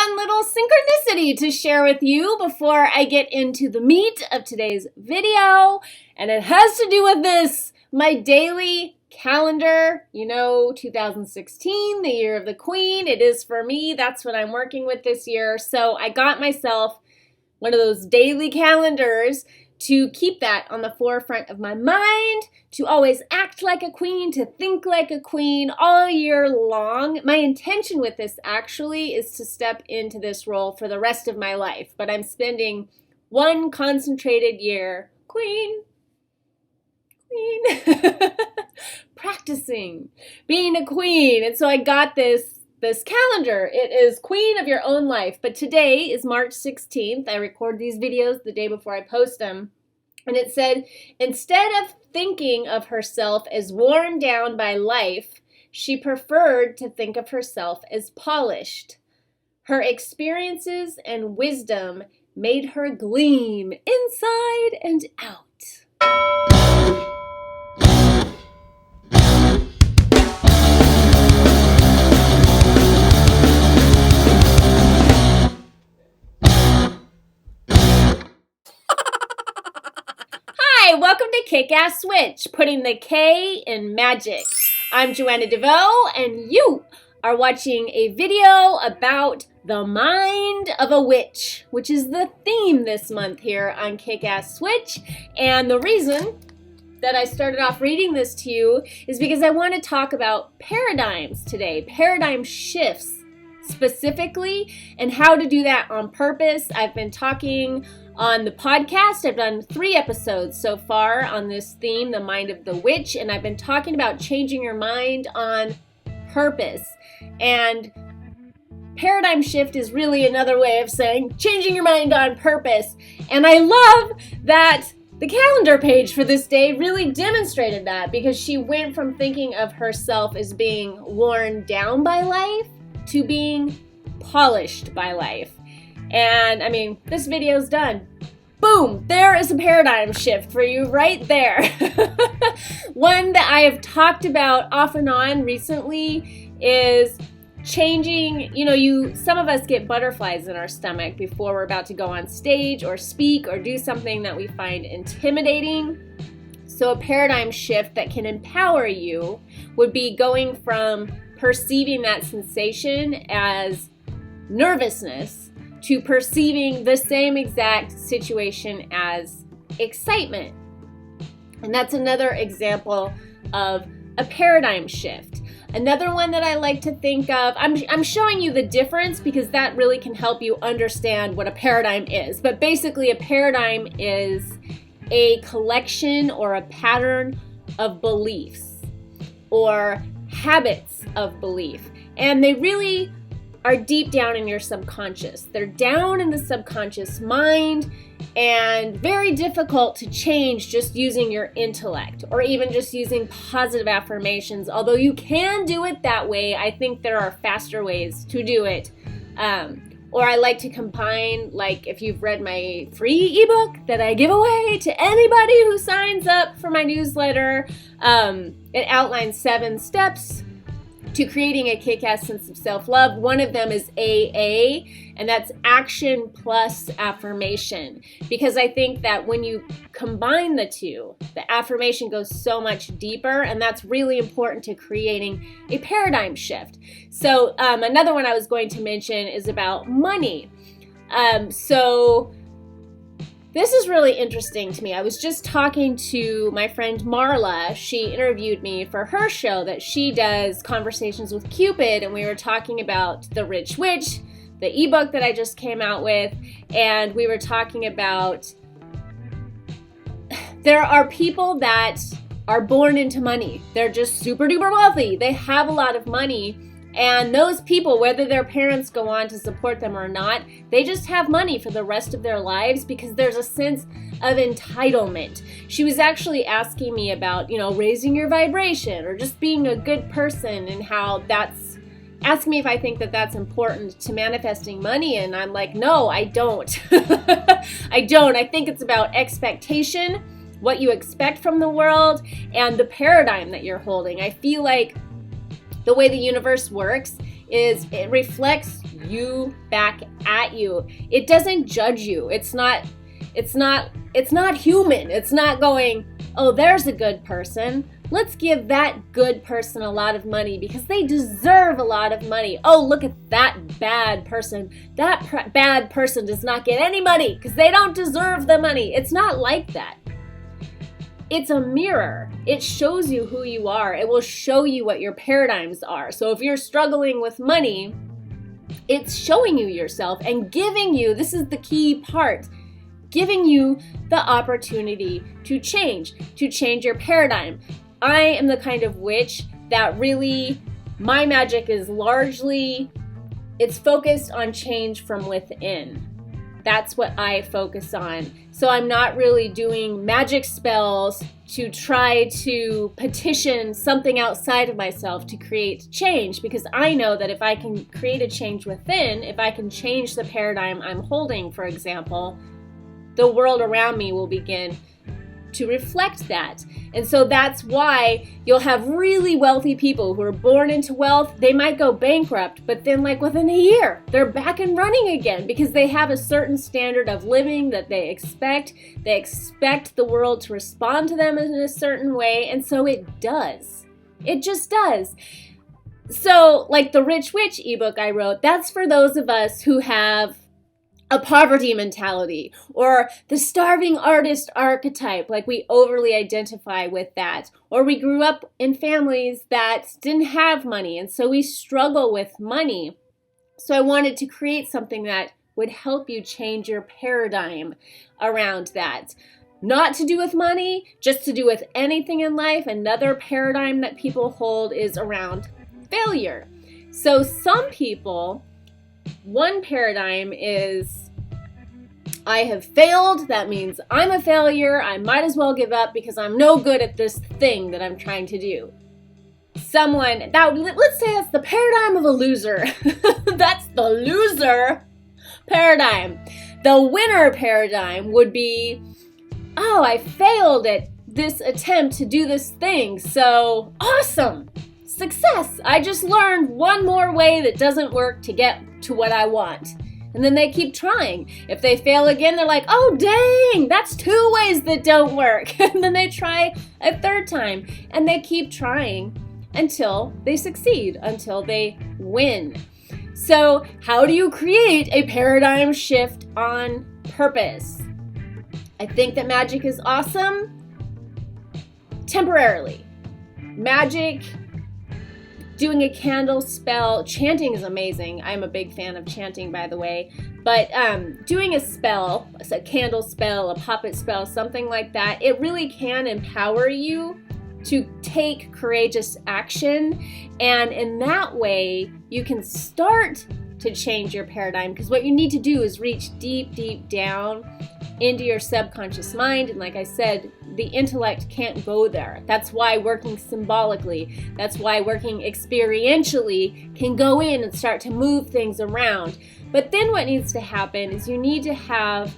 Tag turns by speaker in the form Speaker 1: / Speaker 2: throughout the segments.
Speaker 1: fun little synchronicity to share with you before I get into the meat of today's video. And it has to do with this, my daily calendar. 2016, the year of the Queen. It is for me. That's what I'm working with this year. So I got myself one of those daily calendars to keep that on the forefront of my mind, to always act like a queen, to think like a queen all year long. My intention with this actually is to step into this role for the rest of my life, but I'm spending one concentrated year, queen, practicing being a queen. And so I got this calendar. It is Queen of Your Own Life. But today is March 16th. I record these videos the day before I post them. And it said, instead of thinking of herself as worn down by life, she preferred to think of herself as polished. Her experiences and wisdom made her gleam inside and out. Welcome to Kick-Ass Switch, putting the K in magic. I'm Joanna DeVoe, and you are watching a video about the mind of a witch, which is the theme this month here on Kick-Ass Switch. And the reason that I started off reading this to you is because I want to talk about paradigms today, paradigm shifts specifically, and how to do that on purpose. I've been talking on the podcast. I've done 3 episodes so far on this theme, the mind of the witch, and I've been talking about changing your mind on purpose. And paradigm shift is really another way of saying changing your mind on purpose. And I love that the calendar page for this day really demonstrated that, because she went from thinking of herself as being worn down by life to being polished by life. And I mean, this video's done. Boom! There is a paradigm shift for you right there. One that I have talked about off and on recently is changing, some of us get butterflies in our stomach before we're about to go on stage or speak or do something that we find intimidating. So a paradigm shift that can empower you would be going from perceiving that sensation as nervousness to perceiving the same exact situation as excitement. And that's another example of a paradigm shift. Another one that I like to think of, I'm showing you the difference because that really can help you understand what a paradigm is. But basically a paradigm is a collection or a pattern of beliefs or habits of belief. And they really are deep down in your subconscious. They're down in the subconscious mind and very difficult to change just using your intellect or even just using positive affirmations. Although you can do it that way, I think there are faster ways to do it. Or I like to combine, like if you've read my free ebook that I give away to anybody who signs up for my newsletter, it outlines 7 steps to creating a kick-ass sense of self-love. One of them is AA, and that's action plus affirmation. Because I think that when you combine the two, the affirmation goes so much deeper, and that's really important to creating a paradigm shift. So another one I was going to mention is about money. This is really interesting to me. I was just talking to my friend Marla. She interviewed me for her show that she does, Conversations with Cupid, and we were talking about The Rich Witch, the ebook that I just came out with, and we were talking about there are people that are born into money. They're just super duper wealthy. They have a lot of money. And those people, whether their parents go on to support them or not, they just have money for the rest of their lives because there's a sense of entitlement. She was actually asking me about, raising your vibration or just being a good person, and how that's, asking me if I think that that's important to manifesting money. And I'm like, no, I don't. I don't. I think it's about expectation, what you expect from the world, and the paradigm that you're holding. I feel like the way the universe works is it reflects you back at you. It doesn't judge you. It's not human. It's not going, oh, there's a good person. Let's give that good person a lot of money because they deserve a lot of money. Oh, look at that bad person. That bad person does not get any money because they don't deserve the money. It's not like that. It's a mirror. It shows you who you are. It will show you what your paradigms are. So if you're struggling with money, it's showing you yourself and giving you, this is the key part, giving you the opportunity to change your paradigm. I am the kind of witch that really, my magic is largely, it's focused on change from within. That's what I focus on. So I'm not really doing magic spells to try to petition something outside of myself to create change, because I know that if I can create a change within, if I can change the paradigm I'm holding, for example, the world around me will begin to reflect that. And so that's why you'll have really wealthy people who are born into wealth. They might go bankrupt, but then like within a year, they're back and running again because they have a certain standard of living that they expect. They expect the world to respond to them in a certain way. And so it does. It just does. So like the Rich Witch ebook I wrote, that's for those of us who have a poverty mentality or the starving artist archetype, like we overly identify with that, or we grew up in families that didn't have money and so we struggle with money. So I wanted to create something that would help you change your paradigm around that. Not to do with money, just to do with anything in life. Another paradigm that people hold is around failure. So some people, one paradigm is, I have failed. That means I'm a failure. I might as well give up because I'm no good at this thing that I'm trying to do. Let's say that's the paradigm of a loser. That's the loser paradigm. The winner paradigm would be, oh, I failed at this attempt to do this thing. So awesome. Success. I just learned one more way that doesn't work to get to what I want. And then they keep trying. If they fail again, they're like, oh, dang, that's 2 ways that don't work. And then they try a third time. And they keep trying until they succeed, until they win. So how do you create a paradigm shift on purpose? I think that magic is awesome temporarily. Magic, doing a candle spell, chanting is amazing. I'm a big fan of chanting, by the way. But doing a spell, a candle spell, a puppet spell, something like that, it really can empower you to take courageous action. And in that way, you can start to change your paradigm. Because what you need to do is reach deep, deep down into your subconscious mind. And like I said, the intellect can't go there. That's why working symbolically, that's why working experientially can go in and start to move things around. But then what needs to happen is you need to have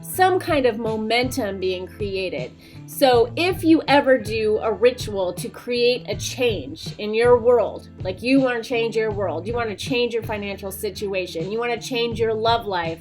Speaker 1: some kind of momentum being created. So if you ever do a ritual to create a change in your world, like you want to change your world, you want to change your financial situation, you want to change your love life,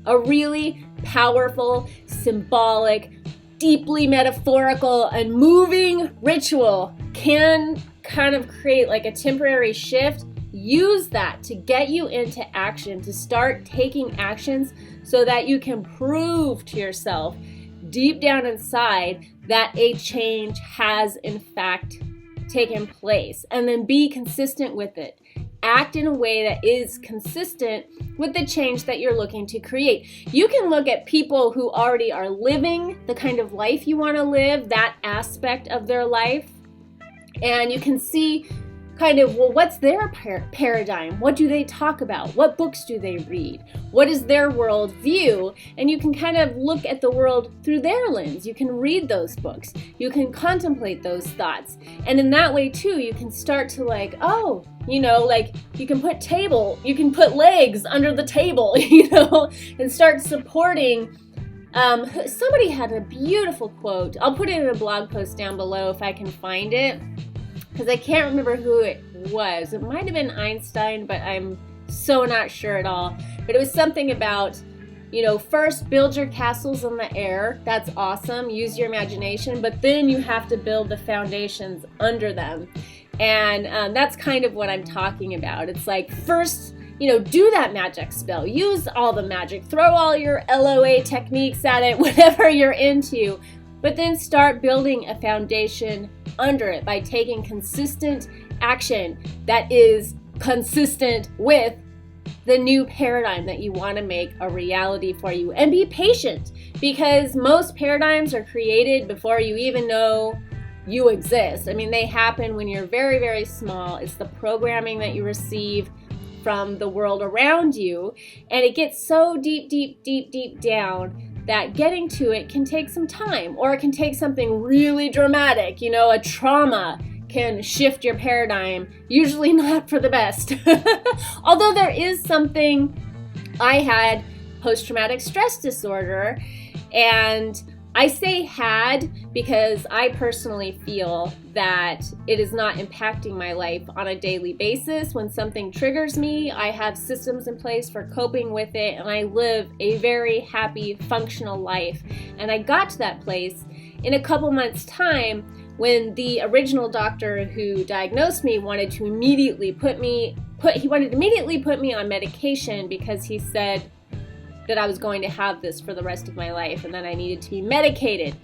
Speaker 1: a really powerful, symbolic, deeply metaphorical, and moving ritual can kind of create like a temporary shift. Use that to get you into action, to start taking actions so that you can prove to yourself deep down inside that a change has in fact taken place, and then be consistent with it. Act in a way that is consistent with the change that you're looking to create. You can look at people who already are living the kind of life you want to live, that aspect of their life, and you can see kind of, well, what's their paradigm? What do they talk about? What books do they read? What is their world view? And you can kind of look at the world through their lens. You can read those books. You can contemplate those thoughts. And in that way, too, you can start to like, oh, you know, like you can put legs under the table, you know, and start supporting. Somebody had a beautiful quote. I'll put it in a blog post down below if I can find it, because I can't remember who it was. It might have been Einstein, but I'm so not sure at all. But it was something about, first build your castles in the air. That's awesome. Use your imagination. But then you have to build the foundations under them. And that's kind of what I'm talking about. It's like, first, do that magic spell. Use all the magic. Throw all your LOA techniques at it, whatever you're into. But then start building a foundation under it by taking consistent action that is consistent with the new paradigm that you want to make a reality for you. And be patient, because most paradigms are created before you even know you exist. I mean, they happen when you're very, very small. It's the programming that you receive from the world around you, and it gets so deep, deep, deep, deep down that getting to it can take some time, or it can take something really dramatic. A trauma can shift your paradigm, usually not for the best. Although there is something, I had post-traumatic stress disorder, and I say had because I personally feel that it is not impacting my life on a daily basis. When something triggers me, I have systems in place for coping with it, and I live a very happy, functional life. And I got to that place in a couple months' time when the original doctor who diagnosed me wanted to immediately put me on medication, because he said that I was going to have this for the rest of my life and that I needed to be medicated.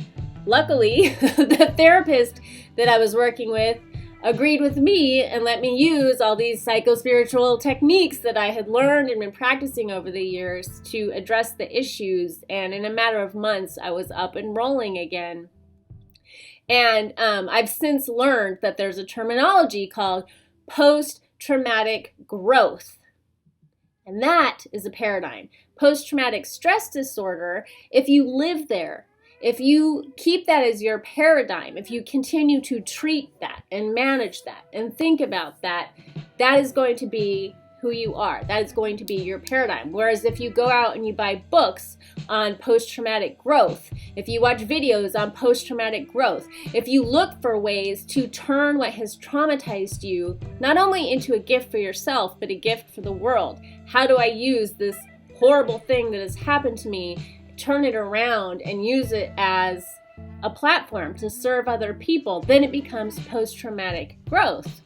Speaker 1: Luckily, the therapist that I was working with agreed with me and let me use all these psychospiritual techniques that I had learned and been practicing over the years to address the issues. And in a matter of months, I was up and rolling again. And I've since learned that there's a terminology called post-traumatic growth. And that is a paradigm. Post-traumatic stress disorder, if you live there, if you keep that as your paradigm, if you continue to treat that and manage that and think about that, that is going to be who you are. That is going to be your paradigm. Whereas if you go out and you buy books on post-traumatic growth, if you watch videos on post-traumatic growth, if you look for ways to turn what has traumatized you not only into a gift for yourself, but a gift for the world. How do I use this horrible thing that has happened to me, turn it around and use it as a platform to serve other people? Then it becomes post-traumatic growth.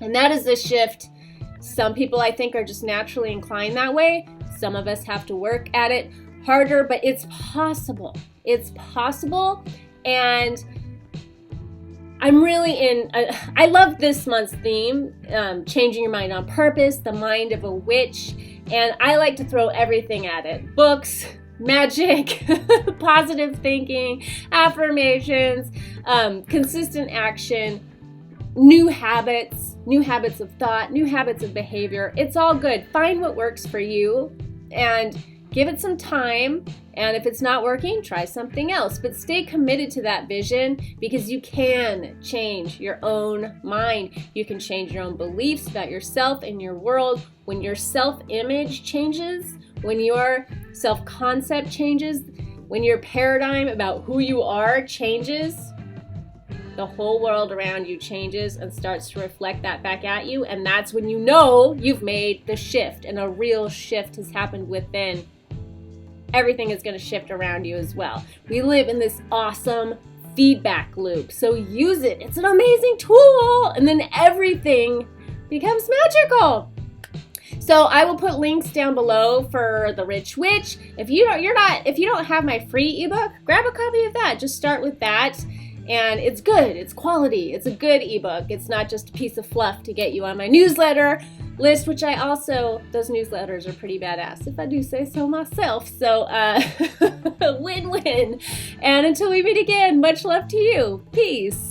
Speaker 1: And that is a shift. Some people, I think, are just naturally inclined that way. Some of us have to work at it harder, but it's possible. It's possible. And I'm really I love this month's theme, changing your mind on purpose, the mind of a witch. And I like to throw everything at it. Books, magic, positive thinking, affirmations, consistent action, new habits of thought, new habits of behavior. It's all good. Find what works for you and give it some time. And if it's not working, try something else. But stay committed to that vision, because you can change your own mind. You can change your own beliefs about yourself and your world. When your self-image changes, when your self-concept changes, when your paradigm about who you are changes, the whole world around you changes and starts to reflect that back at you. And that's when you know you've made the shift, and a real shift has happened within. Everything is going to shift around you as well. We live in this awesome feedback loop, so use it. It's an amazing tool, and then everything becomes magical. So I will put links down below for The Rich Witch. If you don't have my free ebook, grab a copy of that. Just start with that. And it's good, it's quality, it's a good ebook. It's not just a piece of fluff to get you on my newsletter list, which those newsletters are pretty badass, if I do say so myself. So, win-win. And until we meet again, much love to you. Peace.